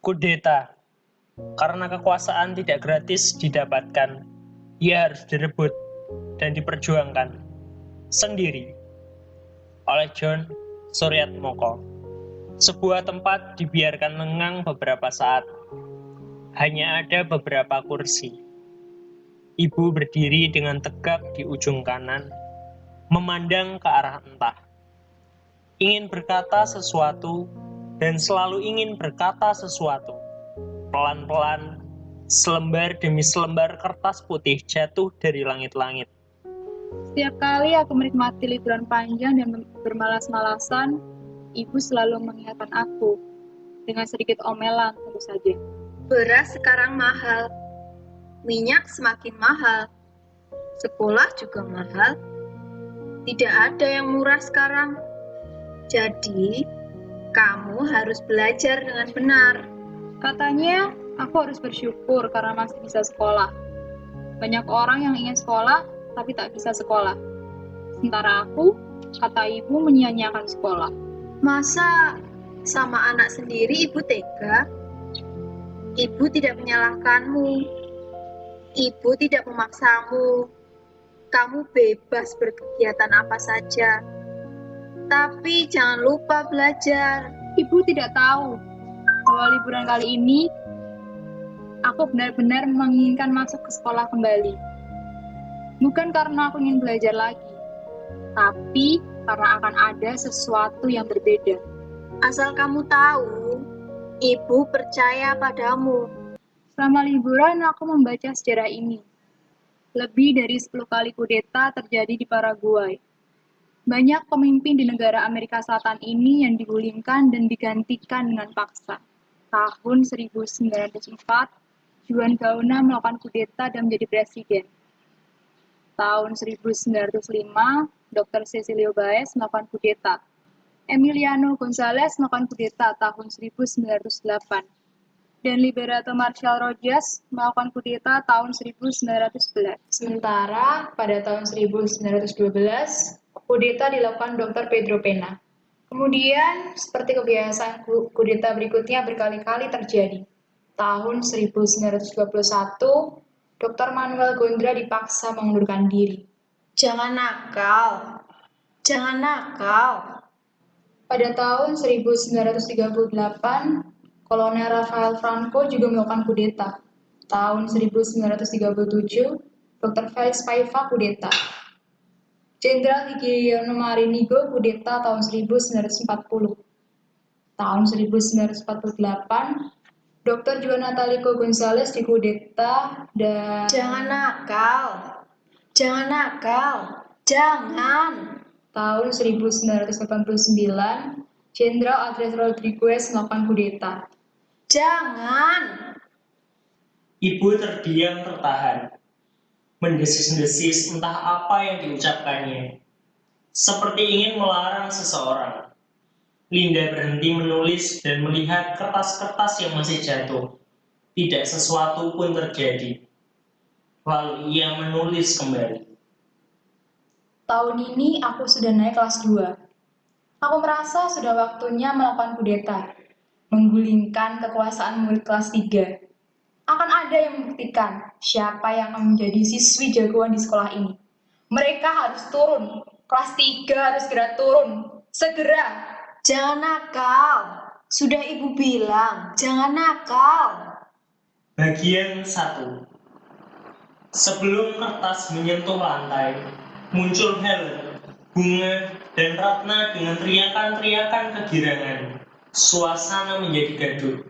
Kudeta. Karena kekuasaan tidak gratis didapatkan, ia harus direbut dan diperjuangkan sendiri oleh John Suryatmoko. Sebuah tempat dibiarkan lengang beberapa saat. Hanya ada beberapa kursi. Ibu berdiri dengan tegak di ujung kanan, memandang ke arah entah. Ingin berkata sesuatu dan selalu ingin berkata sesuatu. Pelan-pelan, selembar demi selembar kertas putih jatuh dari langit-langit. Setiap kali aku menikmati liburan panjang dan bermalas-malasan, ibu selalu mengingatkan aku dengan sedikit omelan tentu saja. Beras sekarang mahal, minyak semakin mahal, sekolah juga mahal. Tidak ada yang murah sekarang. Jadi, kamu harus belajar dengan benar. Katanya, aku harus bersyukur karena masih bisa sekolah. Banyak orang yang ingin sekolah, tapi tak bisa sekolah. Sementara aku, kata ibu, menyia-nyiakan sekolah. Masa sama anak sendiri ibu tega? Ibu tidak menyalahkanmu. Ibu tidak memaksamu. Kamu bebas berkegiatan apa saja. Tapi jangan lupa belajar. Ibu tidak tahu bahwa liburan kali ini aku benar-benar menginginkan masuk ke sekolah kembali. Bukan karena aku ingin belajar lagi, tapi karena akan ada sesuatu yang berbeda. Asal kamu tahu, ibu percaya padamu. Selama liburan aku membaca sejarah ini. Lebih dari 10 kali kudeta terjadi di Paraguay. Banyak pemimpin di negara Amerika Selatan ini yang digulingkan dan digantikan dengan paksa. Tahun 1904, Juan Gauna melakukan kudeta dan menjadi presiden. Tahun 1905, Dr. Cecilio Baez melakukan kudeta. Emiliano González melakukan kudeta tahun 1908. Dan Liberato Marcial Rojas melakukan kudeta tahun 1911. Sementara pada tahun 1912, kudeta dilakukan Dr. Pedro Pena. Kemudian, seperti kebiasaan kudeta berikutnya berkali-kali terjadi. Tahun 1921, Dr. Manuel Gondra dipaksa mengundurkan diri. Jangan nakal. Jangan nakal. Pada tahun 1938, Kolonel Rafael Franco juga melakukan kudeta. Tahun 1937, Dr. Felix Paiva kudeta. Jenderal Higieino Marinigo kudeta tahun 1940. Tahun 1948, Dr. Juan Natalico González dikudeta dan... Jangan nakal. Jangan nakal. Jangan. Tahun 1989, Jenderal Andrés Rodriguez melakukan kudeta. Jangan. Ibu terdiam tertahan, mendesis-desis entah apa yang diucapkannya, seperti ingin melarang seseorang. Linda berhenti menulis dan melihat kertas-kertas yang masih jatuh. Tidak sesuatu pun terjadi. Lalu ia menulis kembali. Tahun ini aku sudah naik kelas 2. Aku merasa sudah waktunya melakukan kudeta, menggulingkan kekuasaan murid kelas 3. Akan ada yang membuktikan siapa yang akan menjadi siswi jagoan di sekolah ini. Mereka harus turun. Kelas 3 harus segera turun. Segera. Jangan nakal. Sudah ibu bilang, jangan nakal. Bagian 1. Sebelum kertas menyentuh lantai, muncul Helen, Bunga, dan Ratna dengan teriakan-teriakan kegirangan. Suasana menjadi gaduh.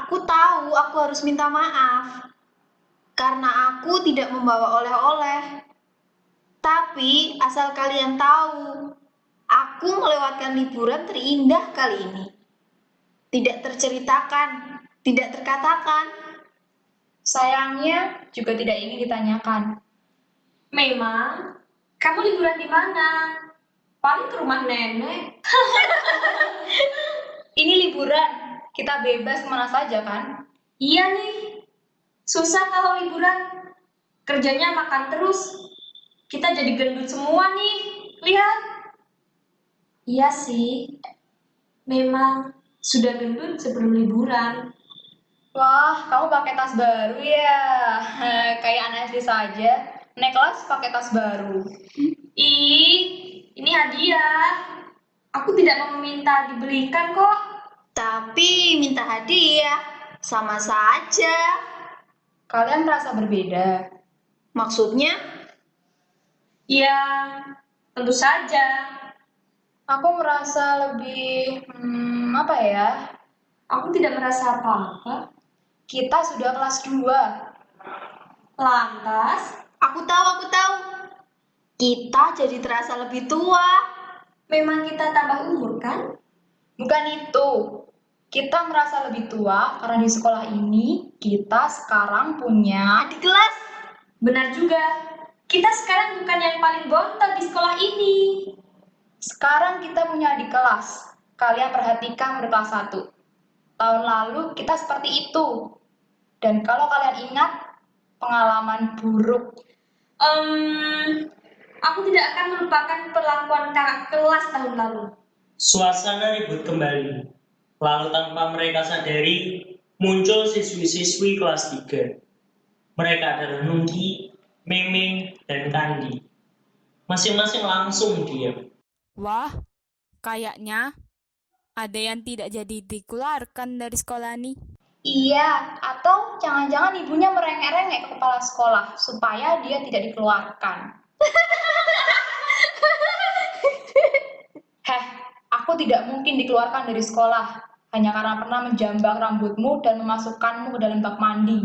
Aku tahu aku harus minta maaf. Karena aku tidak membawa oleh-oleh. Tapi asal kalian tahu, aku melewatkan liburan terindah kali ini. Tidak terceritakan, tidak terkatakan. Sayangnya juga tidak ingin ditanyakan. Memang, kamu liburan di mana? Paling ke rumah nenek. Ini liburan, kita bebas kemana saja kan? Iya nih, susah kalau liburan. Kerjanya makan terus. Kita jadi gendut semua nih, lihat. Iya sih, memang Sudah gendut sebelum liburan. Wah, kamu pakai tas baru ya? Kayak anak SD saja. Naik kelas pakai tas baru. Ih, ini hadiah. Aku tidak meminta dibelikan kok. Tapi minta hadiah, sama saja. Kalian merasa berbeda. Maksudnya, Ya, tentu saja. Aku merasa lebih, apa ya? Aku tidak merasa apa-apa. Kita sudah kelas 2. Lantas, aku tahu. Kita jadi terasa lebih tua. memang kita tambah umur kan? Bukan itu. Kita merasa lebih tua karena di sekolah ini kita sekarang punya Adik kelas, Benar juga. Kita sekarang bukan yang paling bontot di sekolah ini. Sekarang kita punya adik kelas. Kalian perhatikan murid kelas 1. Tahun lalu kita seperti itu. Dan kalau kalian ingat, pengalaman buruk. Aku tidak akan melupakan perlakuan kakak kelas tahun lalu. Suasana ribut kembali. Lalu tanpa mereka sadari, muncul siswi-siswi kelas 3. Mereka adalah Nungki, Memeng, dan Kandi. Masing-masing langsung diam. Wah, kayaknya ada yang tidak jadi dikeluarkan dari sekolah nih. Iya, atau jangan-jangan ibunya merengek-rengek ke kepala sekolah supaya dia tidak dikeluarkan. Heh, aku tidak mungkin dikeluarkan dari sekolah hanya karena pernah menjambak rambutmu dan memasukkanmu ke dalam bak mandi.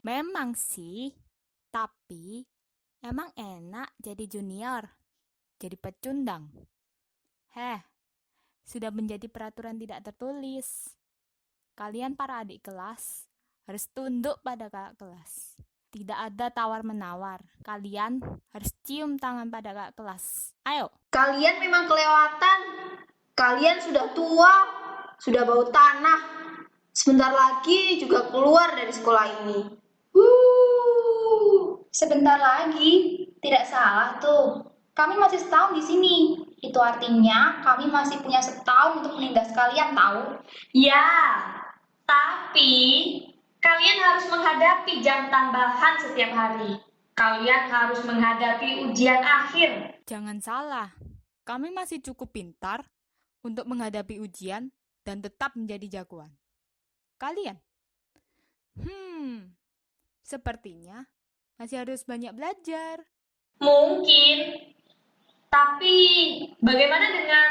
Memang sih, tapi emang enak jadi junior, jadi pecundang. Sudah menjadi peraturan tidak tertulis. Kalian para adik kelas harus tunduk pada kakak kelas. Tidak ada tawar-menawar. Kalian harus cium tangan pada kakak kelas. Ayo. kalian memang kelewatan. Kalian sudah tua, sudah bau tanah. Sebentar lagi juga keluar dari sekolah ini. Sebentar lagi, tidak salah tuh. Kami masih setahun di sini. Itu artinya kami masih punya setahun untuk menindas kalian tahu. Ya, tapi kalian harus menghadapi jam tambahan setiap hari. Kalian harus menghadapi ujian akhir. Jangan salah, kami masih cukup pintar untuk menghadapi ujian dan tetap menjadi jagoan. Kalian? Sepertinya masih harus banyak belajar. Mungkin, tapi bagaimana dengan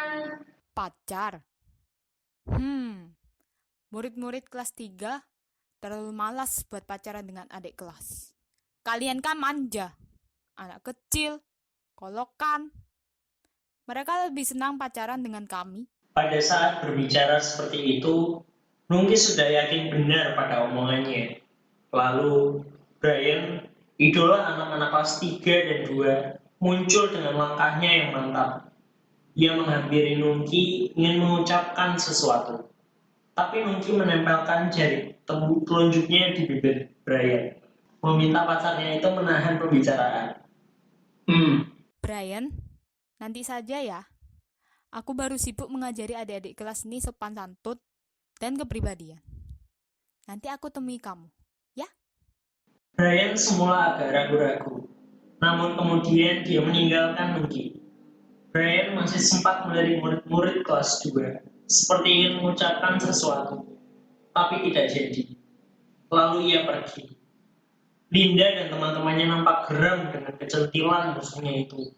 Pacar? Murid-murid kelas 3 terlalu malas buat pacaran dengan adik kelas. Kalian kan manja, anak kecil, kolokan. Mereka lebih senang pacaran dengan kami. Pada saat berbicara seperti itu, Nungki sudah yakin benar pada omongannya. Lalu, Brian, idola anak-anak kelas 3 dan 2, muncul dengan langkahnya yang mantap. Ia menghampiri Nungki ingin mengucapkan sesuatu. Tapi Nungki menempelkan jari telunjuknya di bibir Brian, meminta pacarnya itu menahan pembicaraan. Brian, nanti saja ya. Aku baru sibuk mengajari adik-adik kelas ini sopan santun dan kepribadian. Nanti aku temui kamu, ya? Brian semula agak ragu-ragu, namun kemudian dia meninggalkan Nungki. Brian masih sempat melirik murid-murid kelas 2, seperti ingin mengucapkan sesuatu, tapi tidak jadi. Lalu ia pergi. Linda dan teman-temannya nampak geram dengan kecentilan musuhnya itu.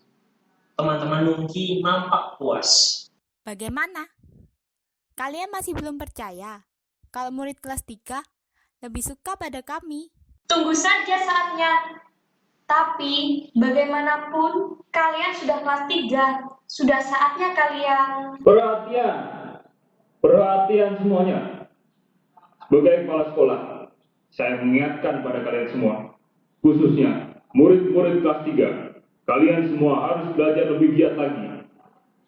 Teman-teman Nungki nampak puas. Bagaimana? Kalian masih belum percaya kalau murid kelas 3 lebih suka pada kami? tunggu saja saatnya. Tapi bagaimanapun kalian sudah kelas 3. Sudah saatnya kalian Perhatian semuanya. Sebagai kepala sekolah, saya mengingatkan pada kalian semua, khususnya murid-murid kelas 3, kalian semua harus belajar lebih giat lagi.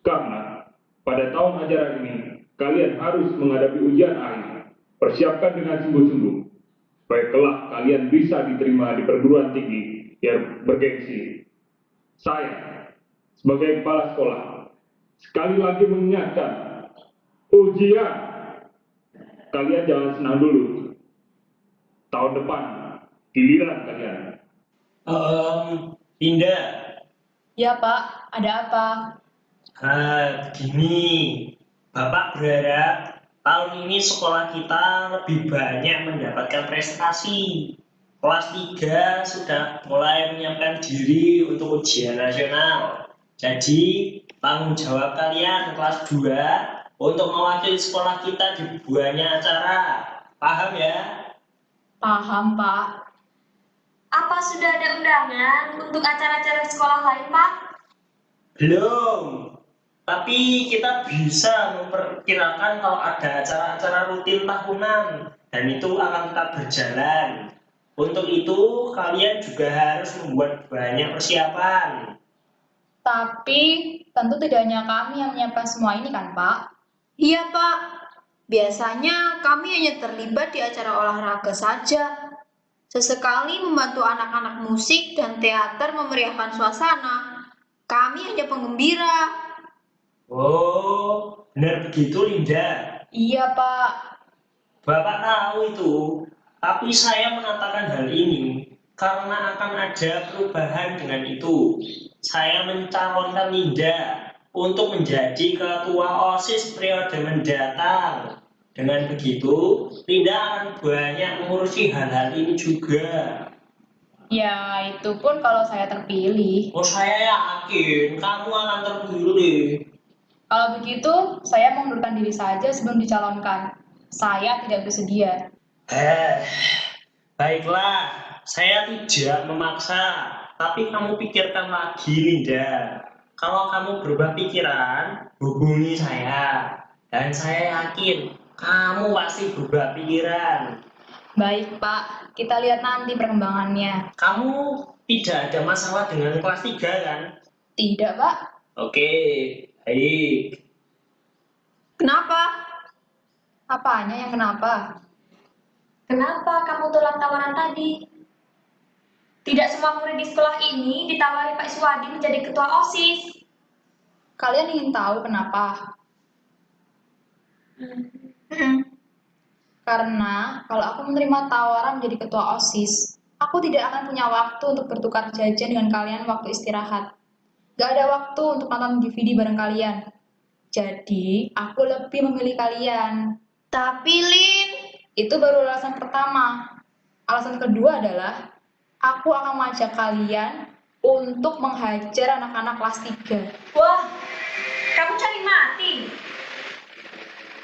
Karena pada tahun ajaran ini, kalian harus menghadapi ujian akhir. Persiapkan dengan sungguh-sungguh, supaya kelak kalian bisa diterima di perguruan tinggi yang bergengsi. Saya, sebagai kepala sekolah, sekali lagi mengingatkan, ujian, kalian jangan senang dulu. Tahun depan, giliran kalian. Linda, Ya, Pak. Ada apa? begini, Bapak berharap tahun ini sekolah kita lebih banyak mendapatkan prestasi. Kelas 3 sudah mulai menyiapkan diri untuk ujian nasional. Jadi, tanggung jawab kalian kelas 2 untuk mewakili sekolah kita di banyak acara. Paham ya? Paham, Pak. Apa sudah ada undangan untuk acara-acara sekolah lain, Pak? Belum. Tapi kita bisa memperkirakan kalau ada acara-acara rutin tahunan dan itu akan tetap berjalan. Untuk itu, kalian juga harus membuat banyak persiapan. Tapi tentu tidak hanya kami yang menyiapkan semua ini kan, Pak? Iya, Pak. Biasanya kami hanya terlibat di acara olahraga saja. Sesekali membantu anak-anak musik dan teater memeriahkan suasana. Kami hanya penggembira. Oh, benar begitu, Linda. Iya, Pak. Bapak tahu itu, tapi saya mengatakan hal ini karena akan ada perubahan dengan itu. Saya mencalonkan Linda untuk menjadi ketua OSIS periode mendatang. Dengan begitu, Linda akan banyak mengurusi hal-hal ini juga. Ya, itu pun kalau saya terpilih. Oh, saya yakin kamu akan terpilih. Kalau begitu, saya mengundurkan diri saja sebelum dicalonkan. Saya tidak bersedia. Baiklah, saya tidak memaksa, tapi kamu pikirkan lagi, Linda. Kalau kamu berubah pikiran, hubungi saya. Dan saya yakin kamu pasti berubah pikiran. Baik, Pak. Kita lihat nanti perkembangannya. Kamu tidak ada masalah dengan kelas 3 kan? Tidak, Pak. Oke, baik. Kenapa? Apanya yang kenapa? Kenapa kamu tolak tawaran tadi? Tidak semua murid di sekolah ini ditawari Pak Iswadi menjadi ketua OSIS. Kalian ingin tahu kenapa? Karena kalau aku menerima tawaran menjadi ketua OSIS, aku tidak akan punya waktu untuk bertukar jajan dengan kalian waktu istirahat. Gak ada waktu untuk nonton DVD bareng kalian. Jadi, aku lebih memilih kalian. Tapi, Lin, Itu baru alasan pertama. Alasan kedua adalah, aku akan mengajak kalian untuk menghajar anak-anak kelas 3. Wah, kamu cari mati.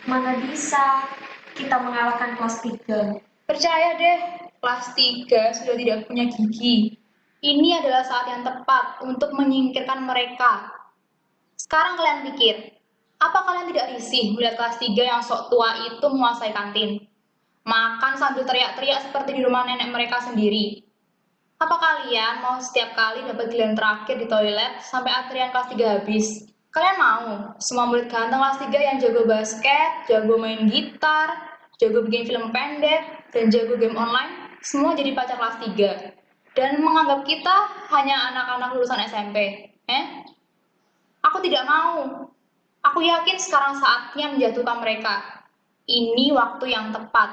Mana bisa kita mengalahkan kelas 3? Percaya deh, kelas 3 sudah tidak punya gigi. Ini adalah saat yang tepat untuk menyingkirkan mereka. Sekarang kalian pikir, apa kalian tidak risih melihat kelas 3 yang sok tua itu menguasai kantin? Makan sambil teriak-teriak seperti di rumah nenek mereka sendiri. Apa kalian mau setiap kali dapat giliran terakhir di toilet sampai antrian kelas 3 habis? Kalian mau semua murid ganteng kelas 3 yang jago basket, jago main gitar, jago bikin film pendek, dan jago game online, semua jadi pacar kelas 3. Dan menganggap kita hanya anak-anak lulusan SMP. Aku tidak mau. Aku yakin sekarang saatnya menjatuhkan mereka. Ini waktu yang tepat.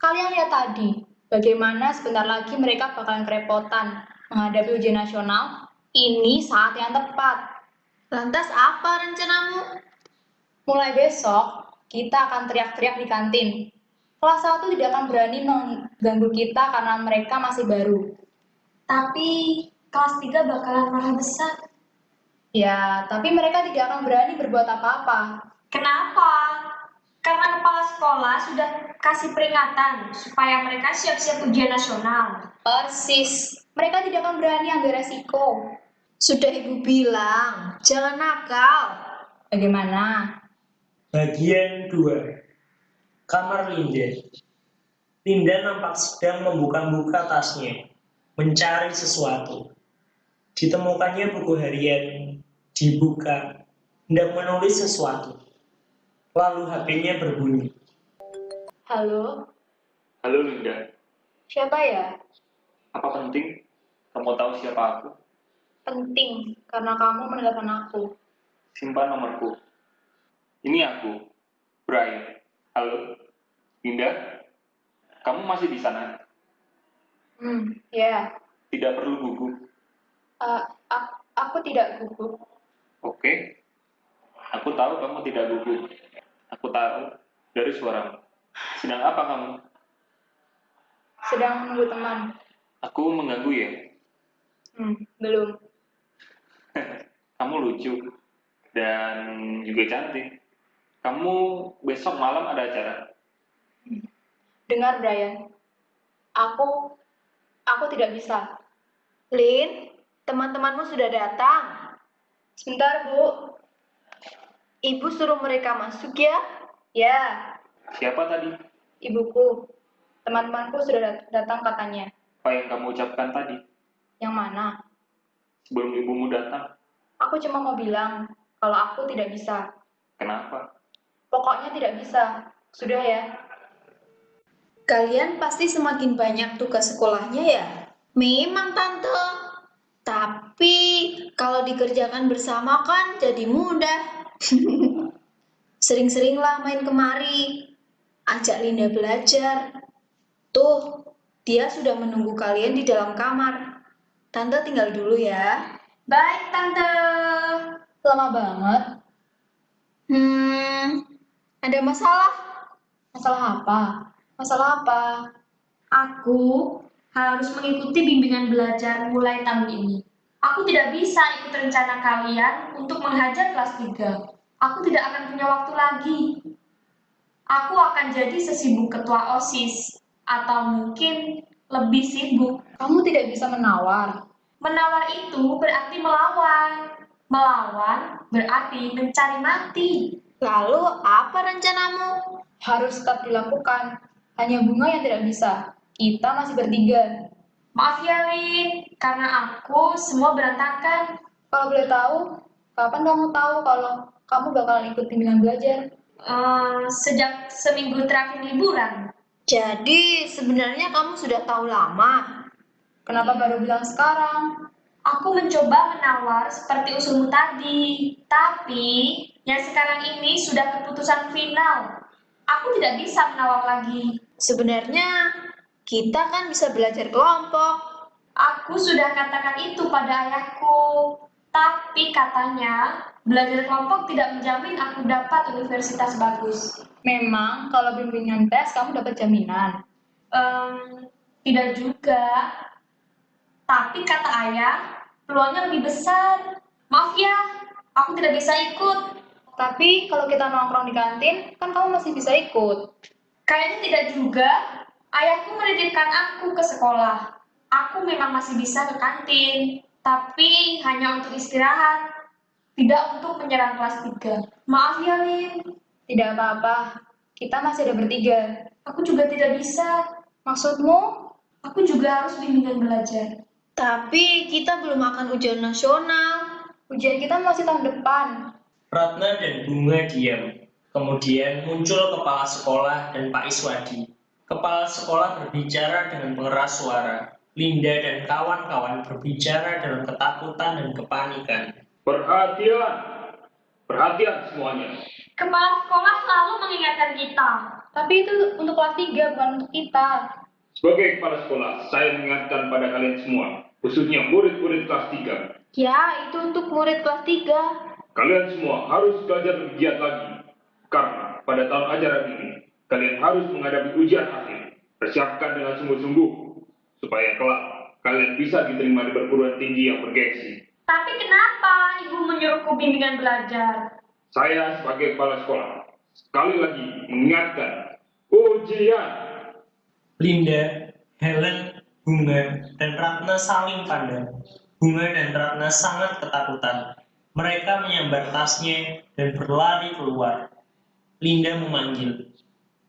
Kalian lihat tadi, bagaimana sebentar lagi mereka bakalan kerepotan menghadapi ujian nasional. Ini saat yang tepat. lantas apa rencanamu? Mulai besok, kita akan teriak-teriak di kantin. Kelas 1 tidak akan berani mengganggu kita karena mereka masih baru. Tapi kelas 3 bakalan marah besar. Ya, tapi mereka tidak akan berani berbuat apa-apa. Kenapa? Karena kepala sekolah sudah kasih peringatan supaya mereka siap-siap ujian nasional. Persis, mereka tidak akan berani ambil resiko. Sudah ibu bilang, jangan nakal. Bagaimana? Bagian 2. Kamar Linda. Linda nampak sedang membuka-buka tasnya, mencari sesuatu. Ditemukannya buku harian, dibuka, hendak menulis sesuatu. Lalu HP-nya berbunyi. Halo, Halo Linda, siapa ya? apa penting kamu tahu siapa aku? Penting, karena kamu menelpon aku. simpan nomorku. Ini aku, Brian. Halo, Linda. Kamu masih di sana? Ya. Tidak perlu gugup. Aku tidak gugup. Oke. Aku tahu kamu tidak gugup. Aku tahu dari suaramu. Sedang apa kamu? Sedang menunggu teman. Aku mengganggu ya? Belum. Kamu lucu dan juga cantik. Kamu besok malam ada acara? Dengar, Brian. Aku tidak bisa. Lin, teman-temanmu sudah datang. Sebentar, Bu. Ibu suruh mereka masuk ya. Ya, Siapa tadi? ibuku. Teman-temanku sudah datang katanya. Apa yang kamu ucapkan tadi Yang mana? sebelum ibumu datang? Aku cuma mau bilang kalau aku tidak bisa. Kenapa? Pokoknya tidak bisa. Sudah ya. Kalian pasti semakin banyak tugas sekolahnya ya? Memang, Tante. Tapi kalau dikerjakan bersama kan jadi mudah. Sering-seringlah main kemari. Ajak Linda belajar. Tuh, dia sudah menunggu kalian di dalam kamar. Tante tinggal dulu ya. Baik, Tante. Lama banget. Ada masalah? Masalah apa? Masalah apa? Aku harus mengikuti bimbingan belajar mulai tahun ini. Aku tidak bisa ikut rencana kalian untuk menghajar kelas 3. Aku tidak akan punya waktu lagi. Aku akan jadi sesibuk ketua OSIS, atau mungkin lebih sibuk. Kamu tidak bisa menawar. Menawar itu berarti melawan. Melawan berarti mencari mati. Lalu apa rencanamu? Harus tetap dilakukan. Hanya Bunga yang tidak bisa. Kita masih bertiga. Maaf ya, Lin, karena aku semua berantakan. Kalau boleh tahu, kapan kamu tahu kalau kamu bakalan ikut bimbingan belajar? Sejak seminggu terakhir liburan. Jadi sebenarnya kamu sudah tahu lama. Kenapa baru bilang sekarang? Aku mencoba menawar seperti usulmu tadi, tapi yang sekarang ini sudah keputusan final. Aku tidak bisa menawar lagi. Sebenarnya kita kan bisa belajar kelompok. Aku sudah katakan itu pada ayahku, tapi katanya belajar kelompok tidak menjamin aku dapat universitas bagus. Memang kalau bimbingan tes kamu dapat jaminan. Tidak juga. Tapi kata ayah, peluangnya lebih besar. Maaf ya, aku tidak bisa ikut. Tapi kalau kita nongkrong di kantin, kan kamu masih bisa ikut. Kayaknya tidak juga. Ayahku menitipkan aku ke sekolah. Aku memang masih bisa ke kantin, tapi hanya untuk istirahat, tidak untuk menyerang kelas 3. Maaf ya, Lin. Tidak apa-apa, kita masih ada bertiga. Aku juga tidak bisa. Maksudmu? Aku juga harus bimbingan belajar. Tapi kita belum akan ujian nasional. Ujian kita masih tahun depan. Ratna dan Bunga diam. Kemudian muncul kepala sekolah dan Pak Iswadi. Kepala sekolah berbicara dengan pengeras suara. Linda dan kawan-kawan berbicara dalam ketakutan dan kepanikan. Perhatian! Perhatian semuanya. Kepala sekolah selalu mengingatkan kita. Tapi itu untuk kelas 3, bukan untuk kita. Sebagai kepala sekolah, saya mengingatkan pada kalian semua, khususnya murid-murid kelas 3. Ya, itu untuk murid kelas 3. Kalian semua harus belajar lebih giat lagi. Karena pada tahun ajaran ini, kalian harus menghadapi ujian akhir. Persiapkan dengan sungguh-sungguh, supaya kelak kalian bisa diterima di perguruan tinggi yang bergengsi. Tapi kenapa ibu menyuruhku bimbingan belajar? Saya sebagai kepala sekolah, sekali lagi mengingatkan, ujian. Linda, Helen, Bunga, dan Ratna saling pandang. Bunga dan Ratna sangat ketakutan. Mereka menyambar tasnya dan berlari keluar. Linda memanggil.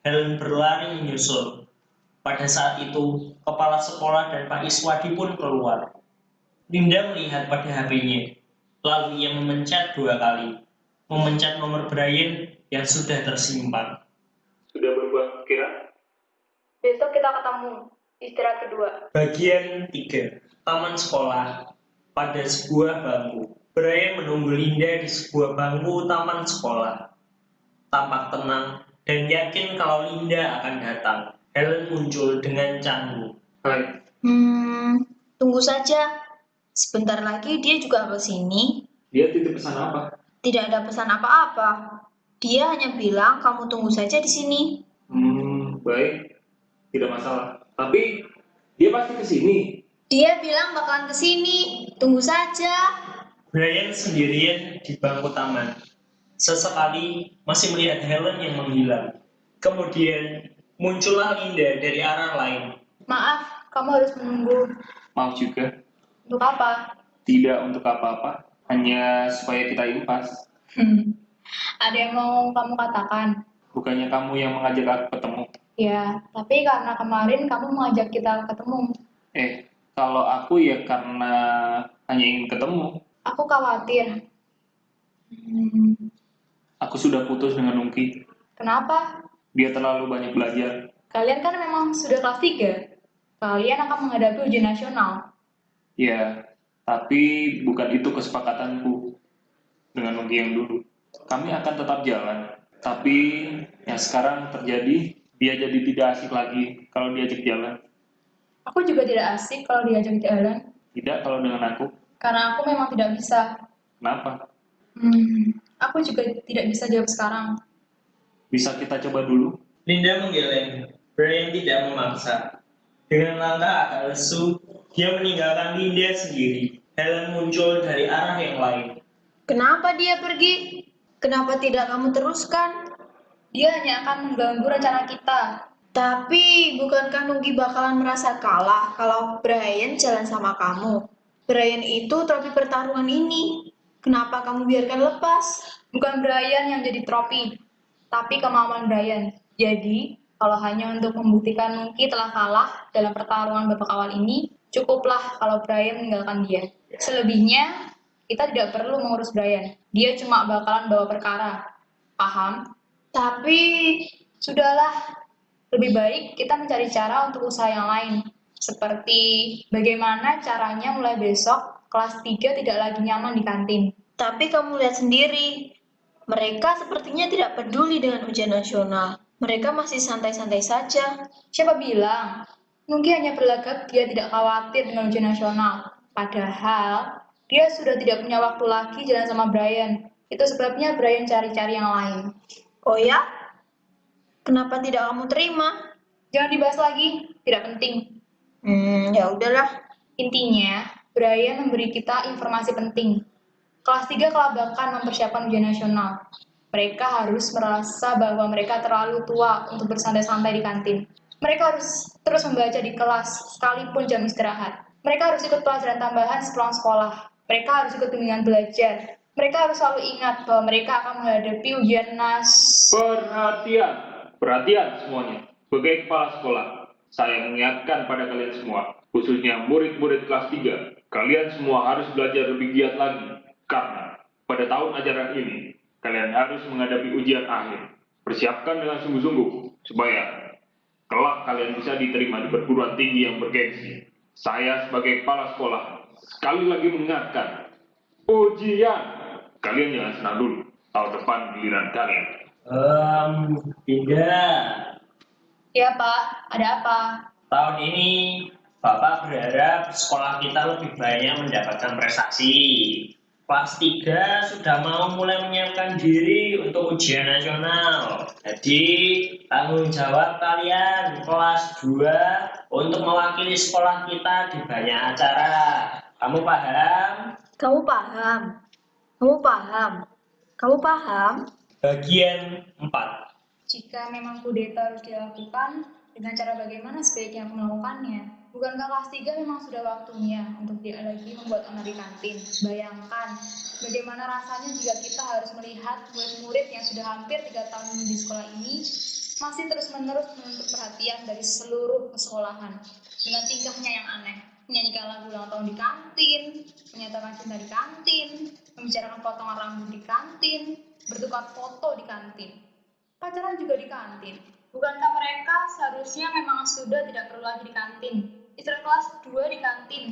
Helen berlari menyusul. Pada saat itu, kepala sekolah dan Pak Iswadi pun keluar. Linda melihat pada HP-nya. Lalu ia memencet 2 kali. Memencet nomor Brian yang sudah tersimpan. Sudah berubah pikiran? Besok kita ketemu. Istirahat kedua. Bagian 3. Taman sekolah. Pada sebuah bangku. Brian menunggu Linda di sebuah bangku taman sekolah. Tampak tenang dan yakin kalau Linda akan datang. Helen muncul dengan canggung. Hai. Tunggu saja. Sebentar lagi dia juga ke sini. Dia titip pesan apa? Tidak ada pesan apa-apa. Dia hanya bilang kamu tunggu saja di sini. Baik. Tidak masalah. Tapi dia pasti ke sini. Dia bilang bakalan ke sini. Tunggu saja. Brian sendirian di bangku taman. Sesekali masih melihat Helen yang menghilang. Kemudian muncullah Linda dari arah lain. Maaf, kamu harus menunggu. Maaf juga. Untuk apa? Tidak untuk apa-apa. Hanya supaya kita impas. Ada yang mau kamu katakan? Bukannya kamu yang mengajak aku ketemu. Ya, tapi karena kemarin kamu mengajak kita ketemu. Kalau aku ya karena hanya ingin ketemu. Aku khawatir. Aku sudah putus dengan Nungki. Kenapa? Dia terlalu banyak belajar. Kalian kan memang sudah kelas 3. Kalian akan menghadapi ujian nasional. Ya, tapi bukan itu kesepakatanku dengan Nungki yang dulu. Kami akan tetap jalan. Tapi yang sekarang terjadi, dia jadi tidak asik lagi kalau diajak jalan. Aku juga tidak asik kalau diajak jalan. Tidak kalau dengan aku. Karena aku memang tidak bisa. Kenapa? Aku juga tidak bisa jawab sekarang. Bisa kita coba dulu? Linda menggeleng. Brian tidak memaksa. Dengan langkah agak lesu, dia meninggalkan Linda sendiri. Helen muncul dari arah yang lain. Kenapa dia pergi? Kenapa tidak kamu teruskan? Dia hanya akan mengganggu rencana kita. Tapi bukankah Nugi bakalan merasa kalah kalau Brian jalan sama kamu? Brian itu trofi pertarungan ini. Kenapa kamu biarkan lepas? Bukan Brian yang jadi trofi, tapi kemauan Brian. Jadi, kalau hanya untuk membuktikan Nungki telah kalah dalam pertarungan babak awal ini, cukuplah kalau Brian meninggalkan dia. Selebihnya, kita tidak perlu mengurus Brian. Dia cuma bakalan bawa perkara. Paham? Tapi Sudahlah, lebih baik kita mencari cara untuk usaha yang lain. Seperti bagaimana caranya mulai besok kelas 3 tidak lagi nyaman di kantin. Tapi kamu lihat sendiri, mereka sepertinya tidak peduli dengan ujian nasional. Mereka masih santai-santai saja. Siapa bilang? Mungkin hanya berlagak dia tidak khawatir dengan ujian nasional. Padahal, dia sudah tidak punya waktu lagi jalan sama Brian. Itu sebabnya Brian cari-cari yang lain. Oh ya? Kenapa tidak kamu terima? Jangan dibahas lagi, tidak penting. Ya udahlah. Intinya, Brian memberi kita informasi penting. Kelas 3 kelabakan mempersiapkan ujian nasional. Mereka harus merasa bahwa mereka terlalu tua untuk bersantai-santai di kantin. Mereka harus terus membaca di kelas, sekalipun jam istirahat. Mereka harus ikut pelajaran tambahan sepulang sekolah. Mereka harus ikut bimbingan belajar. Mereka harus selalu ingat bahwa mereka akan menghadapi ujian Perhatian semuanya. Sebagai kepala sekolah, saya mengingatkan pada kalian semua, khususnya murid-murid kelas 3, kalian semua harus belajar lebih giat lagi, karena pada tahun ajaran ini, kalian harus menghadapi ujian akhir. Persiapkan dengan sungguh-sungguh, supaya kelak kalian bisa diterima di perguruan tinggi yang bergengsi. Saya sebagai kepala sekolah, sekali lagi mengingatkan, ujian, kalian jangan senang dulu, tahun depan giliran kalian. Tidak. Ya Pak, ada apa? Tahun ini Bapak berharap sekolah kita lebih banyak mendapatkan prestasi. Kelas 3 sudah mau mulai menyiapkan diri untuk ujian nasional. Jadi tanggung jawab kalian kelas 2 untuk mewakili sekolah kita di banyak acara. Kamu paham? Kamu paham? Kamu paham? Kamu paham? Bagian 4. Jika memang kudeta harus dilakukan, dengan cara bagaimana sebaiknya aku melakukannya? Bukankah kelas 3 memang sudah waktunya untuk tidak lagi membuat onar di kantin? Bayangkan, bagaimana rasanya jika kita harus melihat murid-murid yang sudah hampir 3 tahun di sekolah ini masih terus-menerus menuntut perhatian dari seluruh kesekolahan dengan tingkahnya yang aneh. Menyanyikan lagu ulang tahun di kantin, menyatakan cinta di kantin, membicarakan potongan rambut di kantin, bertukar foto di kantin, pacaran juga di kantin. Bukankah mereka seharusnya memang sudah tidak perlu lagi di kantin? Istirahat kelas 2 di kantin.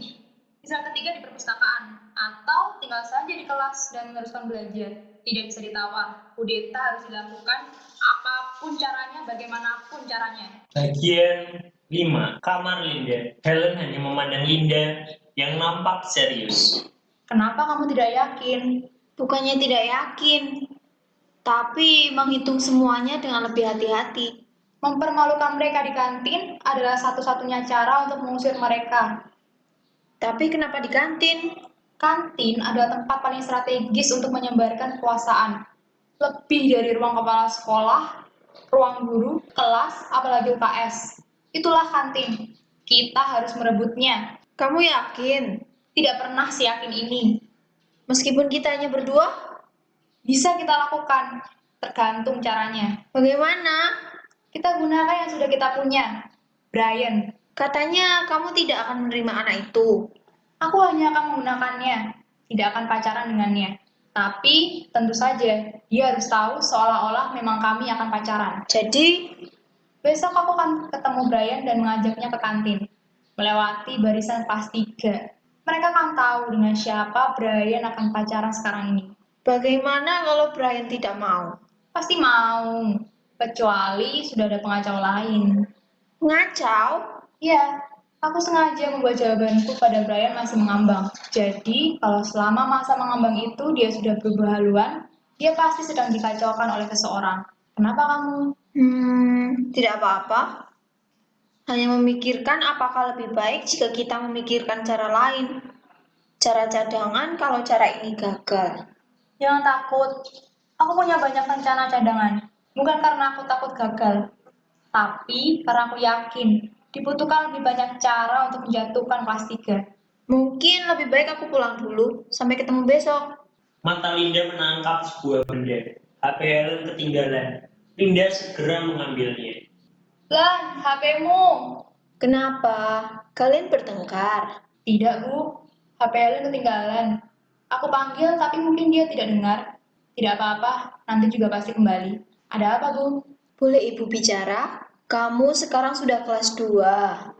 Misal ketiga di perpustakaan, atau tinggal saja di kelas dan meneruskan belajar. Tidak bisa ditawar, kudeta harus dilakukan apapun caranya, bagaimanapun caranya. Bagian 5. Kamar Linda. Helen hanya memandang Linda yang nampak serius. Kenapa kamu tidak yakin? Bukannya tidak yakin, tapi menghitung semuanya dengan lebih hati-hati. Mempermalukan mereka di kantin adalah satu-satunya cara untuk mengusir mereka. Tapi kenapa di kantin? Kantin adalah tempat paling strategis untuk menyebarkan kekuasaan. Lebih dari ruang kepala sekolah, ruang guru, kelas, apalagi UKS. Itulah kantin. Kita harus merebutnya. Kamu yakin? Tidak pernah seyakin ini. Meskipun kita hanya berdua? Bisa kita lakukan, tergantung caranya. Bagaimana? Kita gunakan yang sudah kita punya. Brian, Katanya kamu tidak akan menerima anak itu. aku hanya akan menggunakannya, tidak akan pacaran dengannya. Tapi, tentu saja, dia harus tahu seolah-olah memang kami akan pacaran. Jadi, Besok aku akan ketemu Brian dan mengajaknya ke kantin, melewati barisan kelas 3. Mereka akan tahu dengan siapa Brian akan pacaran sekarang ini. bagaimana kalau Brian tidak mau? Pasti mau, kecuali sudah ada pengacau lain. Ngacau? Ya, aku sengaja membuat jawabanku pada Brian masih mengambang. Jadi, kalau selama masa mengambang itu dia sudah berubah haluan, dia pasti sedang dikacaukan oleh seseorang. Kenapa kamu? Tidak apa-apa. Hanya memikirkan apakah lebih baik jika kita memikirkan cara lain. Cara cadangan kalau cara ini gagal. Jangan takut. Aku punya banyak rencana cadangan. Bukan karena aku takut gagal, tapi karena aku yakin dibutuhkan lebih banyak cara untuk menjatuhkan kelas 3. Mungkin lebih baik aku pulang dulu. Sampai ketemu besok. Mata Linda menangkap sebuah benda. HP Helen ketinggalan. Linda segera mengambilnya. Lan, HP-mu. Kenapa? Kalian bertengkar? Tidak, Bu. HP Helen ketinggalan. Aku panggil, tapi mungkin dia tidak dengar. Tidak apa-apa, nanti juga pasti kembali. Ada apa, Bu? Boleh Ibu bicara? Kamu sekarang sudah kelas 2.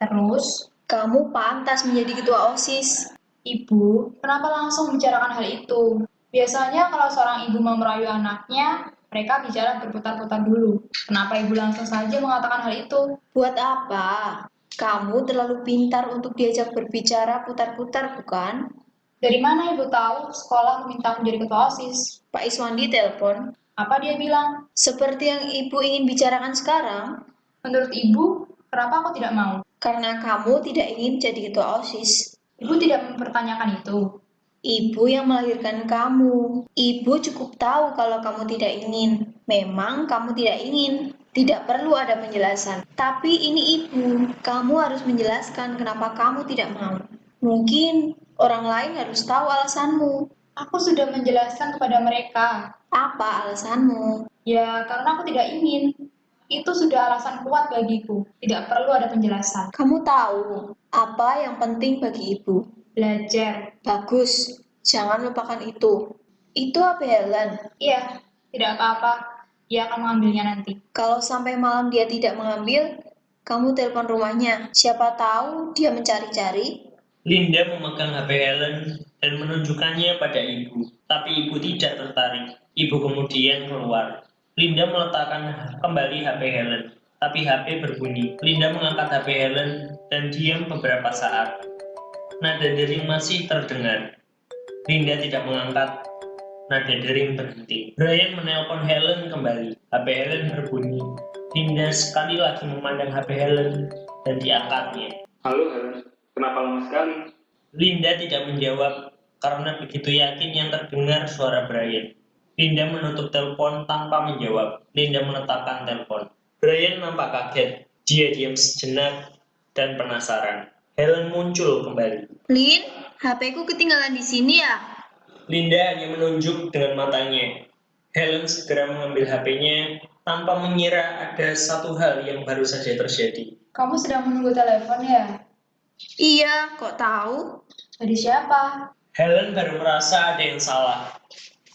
Terus, Kamu pantas menjadi ketua OSIS. Ibu, kenapa langsung membicarakan hal itu? Biasanya kalau seorang ibu mau merayu anaknya, mereka bicara berputar-putar dulu. Kenapa ibu langsung saja mengatakan hal itu? Buat apa? Kamu terlalu pintar untuk diajak berbicara putar-putar, bukan? Dari mana ibu tahu sekolah meminta aku jadi ketua OSIS? Pak Iswandi telepon. Apa dia bilang? Seperti yang Ibu ingin bicarakan sekarang, Menurut ibu, kenapa aku tidak mau? karena kamu tidak ingin jadi ketua OSIS. Ibu tidak mempertanyakan itu. Ibu yang melahirkan kamu. Ibu cukup tahu kalau kamu tidak ingin. Memang kamu tidak ingin. Tidak perlu ada penjelasan. Tapi ini ibu. Kamu harus menjelaskan kenapa kamu tidak mau. Mungkin orang lain harus tahu alasanmu. Aku sudah menjelaskan kepada mereka. Apa alasanmu? Ya, karena aku tidak ingin. Itu sudah alasan kuat bagiku. Tidak perlu ada penjelasan. Kamu tahu apa yang penting bagi ibu. Belajar. Bagus, jangan lupakan itu. Itu apa Helen? Iya, tidak apa-apa. Dia akan mengambilnya nanti. Kalau sampai malam dia tidak mengambil, kamu telepon rumahnya. Siapa tahu dia mencari-cari. Linda memegang HP Helen dan menunjukkannya pada ibu. Tapi ibu tidak tertarik. Ibu kemudian keluar. Linda meletakkan kembali HP Helen. Tapi HP berbunyi. Linda mengangkat HP Helen dan diam beberapa saat. Nada dering masih terdengar. Linda tidak mengangkat. Nada dering berhenti. Brian menelpon Helen kembali. HP Helen berbunyi. Linda sekali lagi memandang HP Helen dan diangkatnya. Halo Helen, kenapa lama sekali? Linda tidak menjawab karena begitu yakin yang terdengar suara Brian. Linda menutup telepon tanpa menjawab. Linda meletakkan telepon. Brian nampak kaget. Dia diam sejenak dan penasaran. Helen muncul kembali. Lin, HP-ku ketinggalan di sini ya? Linda hanya menunjuk dengan matanya. Helen segera mengambil HP-nya tanpa mengira ada satu hal yang baru saja terjadi. Kamu sedang menunggu telepon ya? Iya, kok tahu? Dari siapa? Helen baru merasa ada yang salah.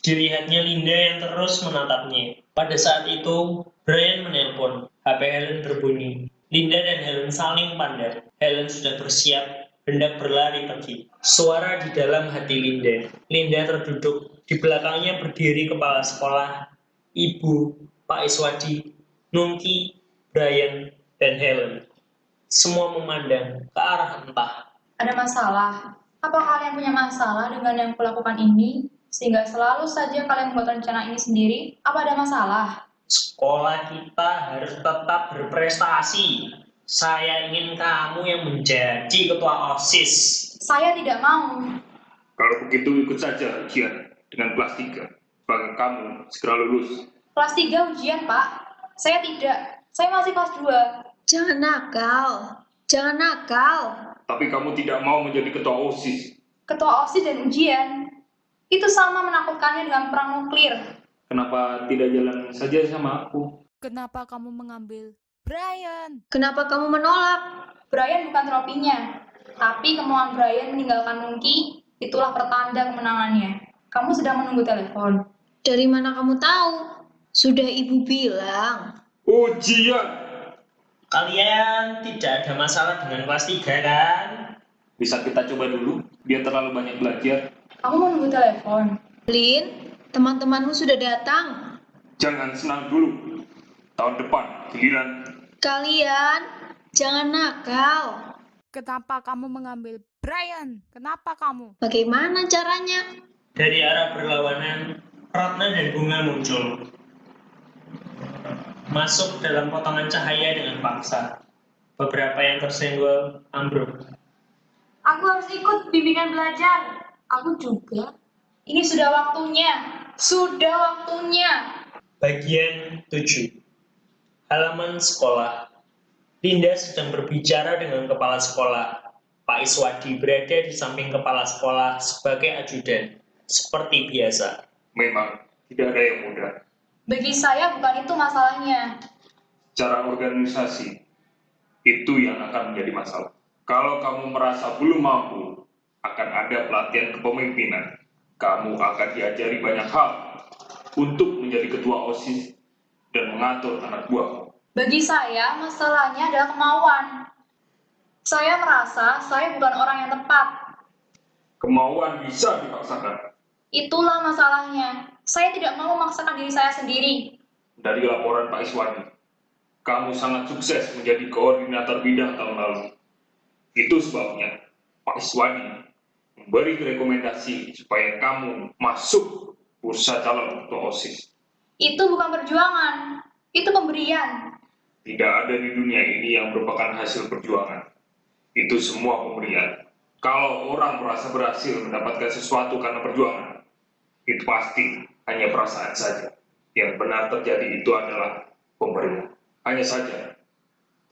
Dilihatnya Linda yang terus menatapnya. Pada saat itu, Brian menelpon. HP Helen berbunyi. Linda dan Helen saling pandang. Helen sudah bersiap hendak berlari pergi. Suara di dalam hati Linda. Linda terduduk. Di belakangnya berdiri kepala sekolah, Ibu, Pak Iswadi, Nungki, Brian, dan Helen. Semua memandang ke arah entah. Ada masalah? Apa kalian punya masalah dengan yang kulakukan ini? Sehingga selalu saja kalian membuat rencana ini sendiri? Apa ada masalah? Sekolah kita harus tetap berprestasi. Saya ingin kamu yang menjadi ketua OSIS. Saya tidak mau. Kalau begitu ikut saja ujian dengan kelas 3. Sebagai kamu segera lulus. Kelas 3 ujian, Pak. Saya tidak. Saya masih kelas 2. Jangan nakal. Jangan nakal. Tapi kamu tidak mau menjadi ketua OSIS. Ketua OSIS dan ujian. Itu sama menakutkannya dengan perang nuklir. Kenapa tidak jalan saja sama aku? Kenapa kamu mengambil Brian? Kenapa kamu menolak? Brian bukan tropinya. Tapi kemauan Brian meninggalkan Nungki, itulah pertanda kemenangannya. Kamu sedang menunggu telepon. Dari mana kamu tahu? Sudah ibu bilang. Ujian! Kalian tidak ada masalah dengan kelas 3 kan? Bisa kita coba dulu, dia terlalu banyak belajar. Kamu menunggu telepon. Lin, teman-temanmu sudah datang. Jangan senang dulu. Tahun depan, giliran. Kalian, jangan nakal. Kenapa kamu mengambil Brian? Kenapa kamu? Bagaimana caranya? Dari arah berlawanan, Ratna dan Bunga muncul. Masuk dalam potongan cahaya dengan paksa. Beberapa yang tersenggol ambruk. Aku harus ikut bimbingan belajar. Aku juga. Ini sudah waktunya. Sudah waktunya. Bagian 7. Halaman sekolah. Linda sedang berbicara dengan kepala sekolah. Pak Iswadi berada di samping kepala sekolah sebagai ajudan. Seperti biasa. Memang, tidak ada yang mudah. Bagi saya bukan itu masalahnya. Cara organisasi, itu yang akan menjadi masalah. Kalau kamu merasa belum mampu, akan ada pelatihan kepemimpinan. Kamu akan diajari banyak hal untuk menjadi ketua OSIS dan mengatur anak buahmu. Bagi saya, masalahnya adalah kemauan. Saya merasa saya bukan orang yang tepat. Kemauan bisa dipaksakan. Itulah masalahnya. Saya tidak mau memaksakan diri saya sendiri. Dari laporan Pak Iswadi, kamu sangat sukses menjadi koordinator bidang tahun lalu. Itu sebabnya Pak Iswadi memberi rekomendasi supaya kamu masuk bursa calon ketua OSIS. Itu bukan perjuangan. Itu pemberian. Tidak ada di dunia ini yang merupakan hasil perjuangan. Itu semua pemberian. Kalau orang merasa berhasil mendapatkan sesuatu karena perjuangan, itu pasti hanya perasaan saja. Yang benar terjadi itu adalah pemberian. Hanya saja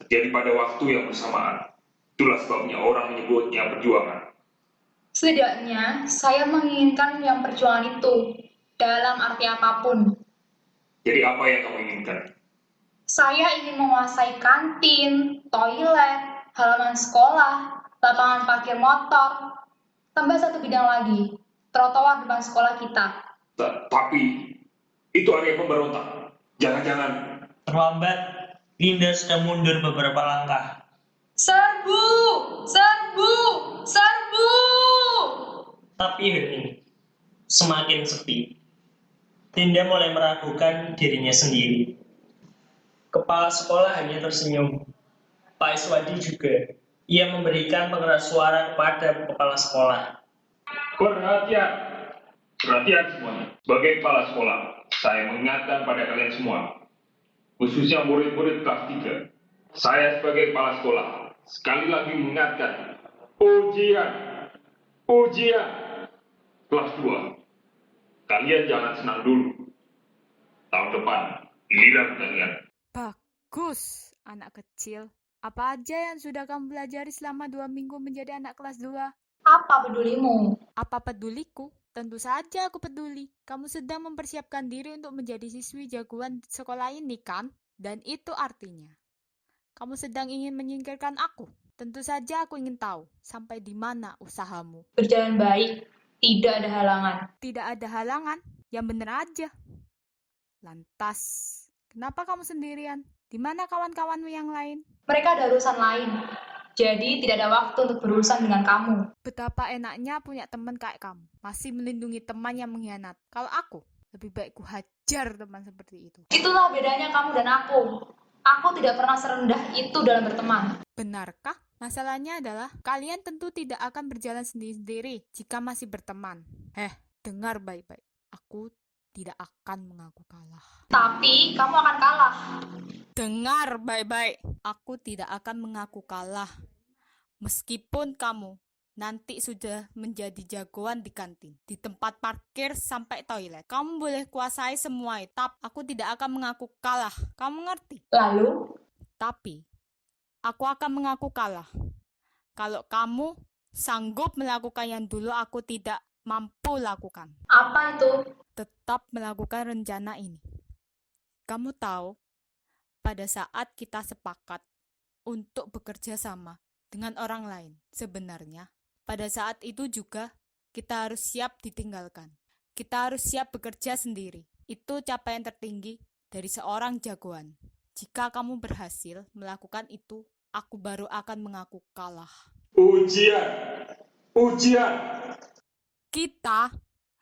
terjadi pada waktu yang bersamaan. Itulah sebabnya orang menyebutnya perjuangan. Setidaknya, saya menginginkan yang perjuangan itu. Dalam arti apapun. Jadi apa yang kamu inginkan? Saya ingin menguasai kantin, toilet, halaman sekolah, lapangan parkir motor, tambah satu bidang lagi, trotoar depan sekolah kita. Tapi itu area pemberontak. Jangan-jangan Terlambat, Linda sudah mundur beberapa langkah. Serbu! Serbu! Serbu! Tapi hening. Semakin sepi. Linda mulai meragukan dirinya sendiri. Kepala sekolah hanya tersenyum. Pak Iswadi juga. Ia memberikan pengeras suara kepada kepala sekolah. perhatian. Perhatian semuanya. Sebagai kepala sekolah, saya mengingatkan pada kalian semua, khususnya murid-murid kelas 3. Saya sebagai kepala sekolah, sekali lagi mengingatkan, ujian. Kelas 2. Kalian jangan senang dulu. Tahun depan, giliran kalian. Bagus, anak kecil. Apa aja yang sudah kamu pelajari selama 2 minggu menjadi anak kelas 2? Apa pedulimu? Apa peduliku? Tentu saja aku peduli. Kamu sedang mempersiapkan diri untuk menjadi siswi jagoan sekolah ini, kan? Dan itu artinya, kamu sedang ingin menyingkirkan aku. Tentu saja aku ingin tahu, sampai di mana usahamu. Berjalan baik, tidak ada halangan. Tidak ada halangan, yang bener aja. Lantas, kenapa kamu sendirian? Di mana kawan-kawanmu yang lain? Mereka ada urusan lain. Jadi tidak ada waktu untuk berurusan dengan kamu. Betapa enaknya punya teman kayak kamu. Masih melindungi teman yang mengkhianat. Kalau aku, lebih baik ku hajar teman seperti itu. Itulah bedanya kamu dan aku. Aku tidak pernah serendah itu dalam berteman. Benarkah? Masalahnya adalah kalian tentu tidak akan berjalan sendiri-sendiri jika masih berteman. Dengar baik-baik. Aku tidak akan mengaku kalah. Tapi kamu akan kalah. Dengar baik-baik. Aku tidak akan mengaku kalah. Meskipun kamu nanti sudah menjadi jagoan di kantin, di tempat parkir sampai toilet. Kamu boleh kuasai semua itu. Tapi aku tidak akan mengaku kalah. Kamu ngerti? Lalu, Tapi aku akan mengaku kalah kalau kamu sanggup melakukan yang dulu aku tidak mampu lakukan. apa itu? Tetap melakukan rencana ini. Kamu tahu, pada saat kita sepakat untuk bekerja sama dengan orang lain, sebenarnya pada saat itu juga kita harus siap ditinggalkan. Kita harus siap bekerja sendiri. Itu capaian tertinggi dari seorang jagoan. Jika kamu berhasil melakukan itu, aku baru akan mengaku kalah. Ujian! Kita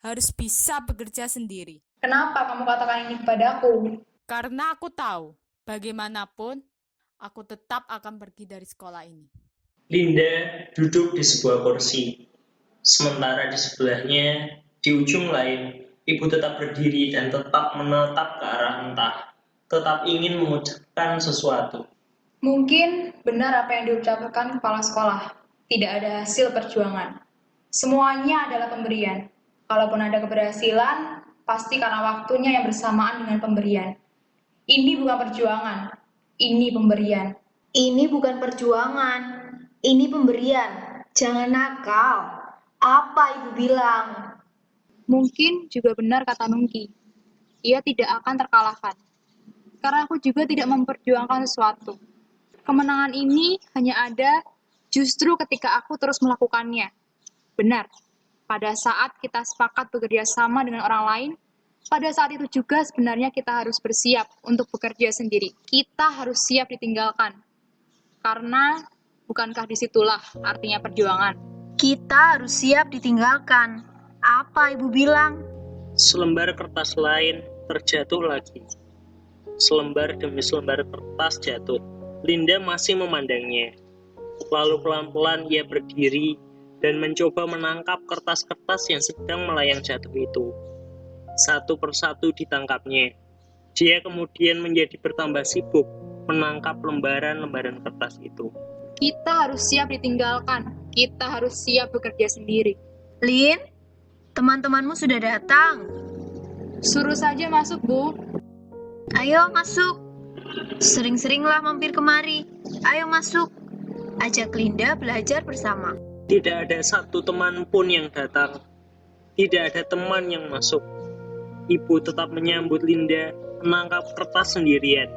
harus bisa bekerja sendiri. Kenapa kamu katakan ini kepadaku? Karena aku tahu, bagaimanapun, aku tetap akan pergi dari sekolah ini. Linda duduk di sebuah kursi. Sementara di sebelahnya, di ujung lain, ibu tetap berdiri dan tetap menatap ke arah entah. Tetap ingin mengucapkan sesuatu. Mungkin benar apa yang diucapkan kepala sekolah. Tidak ada hasil perjuangan. Semuanya adalah pemberian. Kalaupun ada keberhasilan, pasti karena waktunya yang bersamaan dengan pemberian. Ini bukan perjuangan, ini pemberian. Ini bukan perjuangan, ini pemberian. Jangan nakal. Apa ibu bilang? Mungkin juga benar kata Nungki. Ia tidak akan terkalahkan. Karena aku juga tidak memperjuangkan sesuatu. Kemenangan ini hanya ada justru ketika aku terus melakukannya. Benar, pada saat kita sepakat bekerja sama dengan orang lain, pada saat itu juga sebenarnya kita harus bersiap untuk bekerja sendiri. Kita harus siap ditinggalkan. Karena bukankah disitulah artinya perjuangan? Kita harus siap ditinggalkan. Apa ibu bilang? Selembar kertas lain terjatuh lagi. Selembar demi selembar kertas jatuh. Linda masih memandangnya. Lalu pelan-pelan ia berdiri dan mencoba menangkap kertas-kertas yang sedang melayang jatuh itu. Satu persatu ditangkapnya. Dia kemudian menjadi bertambah sibuk menangkap lembaran-lembaran kertas itu. Kita harus siap ditinggalkan. Kita harus siap bekerja sendiri. Lin, teman-temanmu sudah datang. Suruh saja masuk, Bu. Ayo masuk. Sering-seringlah mampir kemari. Ayo masuk. Ajak Linda belajar bersama. Tidak ada satu teman pun yang datang. Tidak ada teman yang masuk. Ibu tetap menyambut Linda menangkap kertas sendirian.